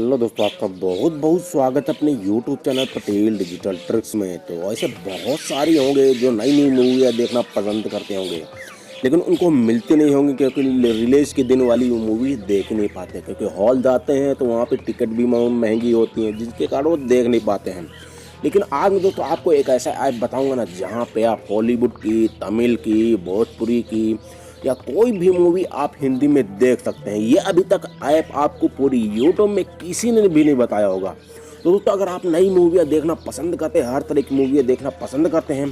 Hello दोस्तों, आपका बहुत बहुत स्वागत है अपने YouTube channel Patel digital tricks में। तो ऐसे बहुत सारी होंगे जो नई नई मूवियाँ देखना पसंद करते होंगे, लेकिन उनको मिलती नहीं होंगी क्योंकि रिलीज़ के दिन वाली वो मूवी देख नहीं पाते, क्योंकि हॉल जाते हैं तो वहाँ पे टिकट भी महंगी होती हैं, जिसके कारण वो देख नहीं पाते हैं। लेकिन आज मैं दोस्तों आपको एक ऐसा ऐप बताऊंगा ना, जहाँ पे आप हॉलीवुड की, तमिल की, भोजपुरी की या कोई भी मूवी आप हिंदी में देख सकते हैं। ये अभी तक ऐप आपको पूरी यूट्यूब में किसी ने भी नहीं बताया होगा। तो दोस्तों, अगर आप नई मूवियाँ देखना पसंद करते हैं, हर तरह की मूवियाँ देखना पसंद करते हैं,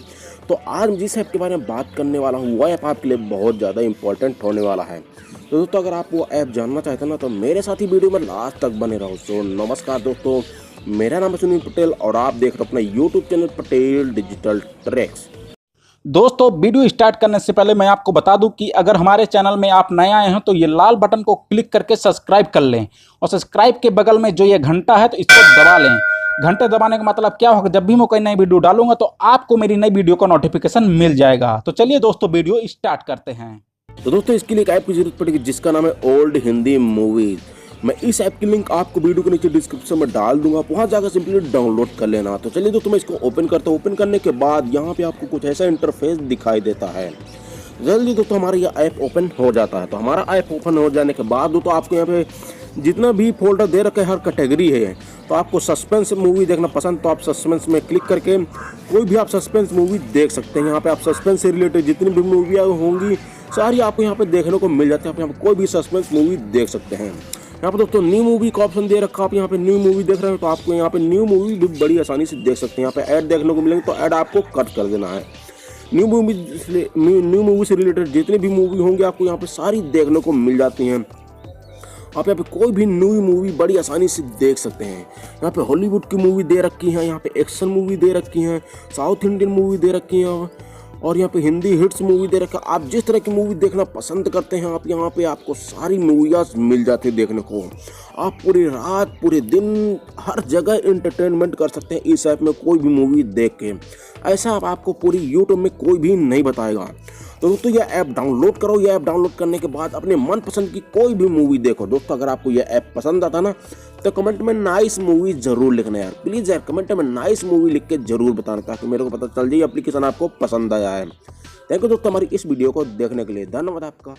तो आज जिस ऐप के बारे में बात करने वाला हूँ वो ऐप आपके लिए बहुत ज़्यादा इंपॉर्टेंट होने वाला है। तो दोस्तों, अगर आप वो ऐप जानना चाहते हैं ना, तो मेरे साथ ही वीडियो में लास्ट तक बने रहो। सो नमस्कार दोस्तों, मेरा नाम है सुनील पटेल और आप देख रहे हो अपना YouTube channel Patel digital tricks. दोस्तों, वीडियो स्टार्ट करने से पहले मैं आपको बता दूं कि अगर हमारे चैनल में आप नए आए हैं तो ये लाल बटन को क्लिक करके सब्सक्राइब कर लें और सब्सक्राइब के बगल में जो ये घंटा है तो इसको दबा लें। घंटे दबाने का मतलब क्या होगा, जब भी मैं कोई नई वीडियो डालूंगा तो आपको मेरी नई वीडियो का नोटिफिकेशन मिल जाएगा। तो चलिए दोस्तों, वीडियो स्टार्ट करते हैं। तो दोस्तों, इसके लिए एक ऐप की जरूरत पड़ेगी जिसका नाम है ओल्ड हिंदी मूवीज। मैं इस ऐप की लिंक आपको वीडियो के नीचे डिस्क्रिप्शन में डाल दूंगा, वहां जाकर सिंपली डाउनलोड कर लेना। तो चलिए दोस्तों, मैं इसको ओपन करता हूँ। ओपन करने के बाद यहाँ पे आपको कुछ ऐसा इंटरफेस दिखाई देता है। जल्दी दोस्तों हमारा यह ऐप ओपन हो जाता है। तो हमारा ऐप ओपन हो जाने के बाद दोस्तों आपको यहाँ पे जितना भी फोल्डर दे रखे हर कैटेगरी है, तो आपको सस्पेंस मूवी देखना पसंद तो आप सस्पेंस में क्लिक करके कोई भी आप सस्पेंस मूवी देख सकते हैं। यहाँ पे आप सस्पेंस से रिलेटेड जितनी भी मूवियाँ होंगी सारी आपको यहाँ पे देखने को मिल जाती है। आप यहाँ पे कोई भी सस्पेंस मूवी देख सकते हैं। यहाँ पे दोस्तों न्यू मूवी का ऑप्शन दे रखा, आप यहाँ पे न्यू मूवी देख रहे हो तो आपको यहाँ पे न्यू मूवी भी बड़ी आसानी से देख सकते हैं। यहाँ पे ऐड देखने को मिलेंगे तो ऐड आपको कट कर देना है। न्यू मूवी से रिलेटेड जितनी भी मूवी होंगी आपको यहाँ पे सारी देखने को मिल जाती हैं। आप यहाँ पे कोई भी न्यू मूवी बड़ी आसानी से देख सकते हैं। यहाँ पे हॉलीवुड की मूवी दे रखी है, यहाँ पे एक्शन मूवी दे रखी है, साउथ इंडियन मूवी दे रखी है और यहाँ पे हिंदी हिट्स मूवी दे रखा है। आप जिस तरह की मूवी देखना पसंद करते हैं आप यहाँ पे आपको सारी मूवियाँ मिल जाती है देखने को। आप पूरी रात पूरे दिन हर जगह एंटरटेनमेंट कर सकते हैं इस ऐप में कोई भी मूवी देख के। ऐसा आपको पूरी यूट्यूब में कोई भी नहीं बताएगा। तो दोस्तों, यह ऐप डाउनलोड करो। यह ऐप डाउनलोड करने के बाद अपने मनपसंद की कोई भी मूवी देखो। दोस्तों, अगर आपको यह ऐप पसंद आता ना तो कमेंट में नाइस मूवी जरूर लिखना यार, प्लीज़ यार कमेंट में नाइस मूवी लिख के जरूर बताना, ताकि मेरे को पता चल जाए एप्लीकेशन आपको पसंद आया है। थैंक यू दोस्तों हमारी इस वीडियो को देखने के लिए, धन्यवाद आपका।